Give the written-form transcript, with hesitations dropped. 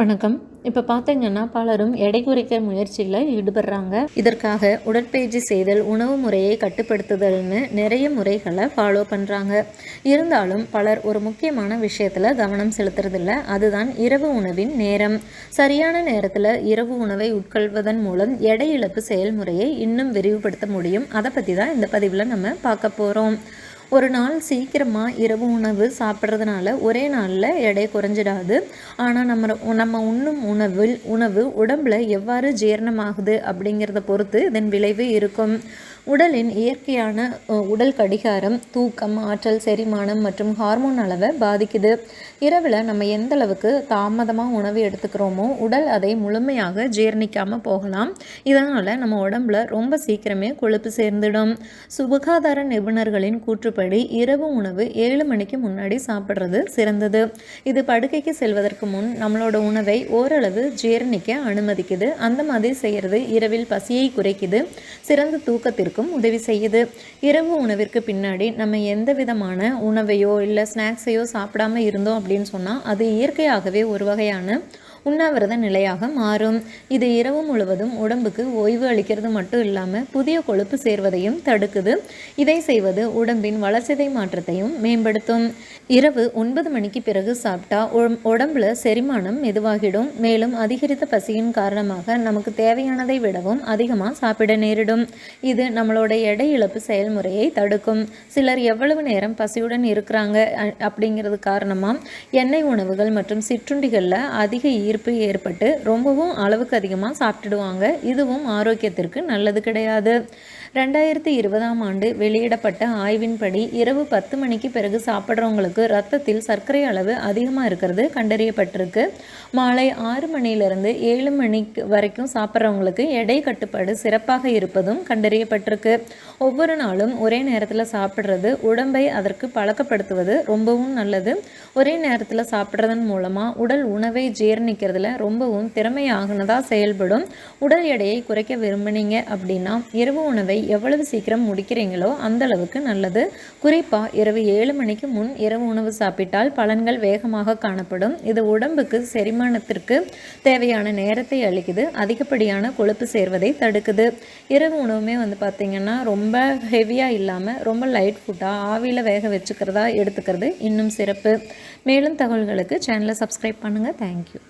வணக்கம். இப்போ பார்த்தீங்கன்னா பலரும் எடை குறைக்க முயற்சியில் ஈடுபடுறாங்க. இதற்காக உடற்பயிற்சி செய்தல், உணவு முறையை கட்டுப்படுத்துதல்னு நிறைய முறைகளை ஃபாலோ பண்ணுறாங்க. இருந்தாலும் பலர் ஒரு முக்கியமான விஷயத்தில் கவனம் செலுத்துறதில்ல. அதுதான் இரவு உணவின் நேரம். சரியான நேரத்தில் இரவு உணவை உட்கொள்வதன் மூலம் எடை இழப்பு செயல்முறையை இன்னும் விரிவுபடுத்த முடியும். அதை பற்றி தான் இந்த பதிவில் நம்ம பார்க்க போகிறோம். ஒரு நாள் சீக்கிரமாக இரவு உணவு சாப்பிட்றதுனால ஒரே நாளில் எடை குறைஞ்சிடாது. ஆனால் நம்ம உண்ணும் உணவு உடம்பில் எவ்வாறு ஜீரணமாகுது அப்படிங்கிறத பொறுத்து இதன் விளைவு இருக்கும். உடலின் இயற்கையான உடல் கடிகாரம் தூக்கம், ஆற்றல், செரிமானம் மற்றும் ஹார்மோன் அளவை பாதிக்குது. இரவில் நம்ம எந்த அளவுக்கு தாமதமாக உணவு எடுத்துக்கிறோமோ உடல் அதை முழுமையாக ஜீரணிக்காமல் போகலாம். இதனால் நம்ம உடம்புல ரொம்ப சீக்கிரமே கொழுப்பு சேர்ந்துடும். சுகாதார நிபுணர்களின் கூற்றுப்படி இரவு உணவு 7 மணிக்கு முன்னாடி சாப்பிட்றது சிறந்தது. இது படுக்கைக்கு செல்வதற்கு முன் நம்மளோட உணவை ஓரளவு ஜீரணிக்க அனுமதிக்குது. அந்த மாதிரி செய்கிறது இரவில் பசியை குறைக்குது, சிறந்த தூக்கத்திற்கு உதவி செய்யுது. இரவு உணவிற்கு பின்னாடி நம்ம எந்த விதமான உணவையோ இல்லை ஸ்நாக்ஸையோ சாப்பிடாம இருந்தோம் அப்படின்னு சொன்னால் அது இயற்கையாகவே ஒரு வகையான உண்ணாவிரத நிலையாக மாறும். இது இரவு முழுவதும் உடம்புக்கு ஓய்வு அளிக்கிறது மட்டும் இல்லாமல் புதிய கொழுப்பு சேர்வதையும் தடுக்குது. இதை செய்வது உடம்பின் வளர்சிதை மாற்றத்தையும் மேம்படுத்தும். இரவு 9 மணிக்கு பிறகு சாப்பிட்டா உடம்புல செரிமானம் மெதுவாகிடும். மேலும் அதிகரித்த பசியின் காரணமாக நமக்கு தேவையானதை விடவும் அதிகமாக சாப்பிட நேரிடும். இது நம்மளோட எடை இழப்பு செயல்முறையை தடுக்கும். சிலர் எவ்வளவு நேரம் பசியுடன் இருக்கிறாங்க அப்படிங்கிறது காரணமாக எண்ணெய் உணவுகள் மற்றும் சிற்றுண்டிகளில் அதிக ஈர்ப்பு ஏற்பட்டு ரொம்பவும் அளவுக்கு அதிகமாக சாப்பிட்டுடுவாங்க. இதுவும் ஆரோக்கியத்திற்கு நல்லது கிடையாது. 2020ஆம் ஆண்டு வெளியிடப்பட்ட ஆய்வின்படி இரவு 10 மணிக்கு பிறகு சாப்பிட்றவங்களுக்கு இரத்தத்தில் சர்க்கரை அளவு அதிகமாக இருக்கிறது கண்டறியப்பட்டிருக்கு. மாலை 6 மணியிலிருந்து 7 மணி வரைக்கும் சாப்பிட்றவங்களுக்கு எடை கட்டுப்பாடு சிறப்பாக இருப்பதும் கண்டறியப்பட்டிருக்கு. ஒவ்வொரு நாளும் ஒரே நேரத்தில் சாப்பிட்றது உடம்பை அதற்கு பழக்கப்படுத்துவது ரொம்பவும் நல்லது. ஒரே நேரத்தில் சாப்பிட்றதன் மூலமாக உடல் உணவை ஜீரணிக்கிறதுல ரொம்பவும் திறமையாகனதாக செயல்படும். உடல் எடையை குறைக்க விரும்பினீங்க அப்படின்னா இரவு உணவை எவ்வளவு சீக்கிரம் முடிக்கிறீங்களோ அந்த அளவுக்கு நல்லது. குறிப்பாக இரவு 7 மணிக்கு முன் இரவு உணவு சாப்பிட்டால் பலன்கள் வேகமாக காணப்படும். இது உடம்புக்கு செரிமானத்திற்கு தேவையான நேரத்தை அளிக்குது, அதிகப்படியான கொழுப்பு சேர்வதை தடுக்குது. இரவு உணவுமே பார்த்திங்கன்னா ரொம்ப ஹெவியாக இல்லாமல் ரொம்ப லைட் ஃபுட்டாக ஆவியில் வேக வச்சுக்கிறதா எடுத்துக்கிறது இன்னும் சிறப்பு. மேலும் தகவல்களுக்கு சேனலை சப்ஸ்கிரைப் பண்ணுங்கள். தேங்க்யூ.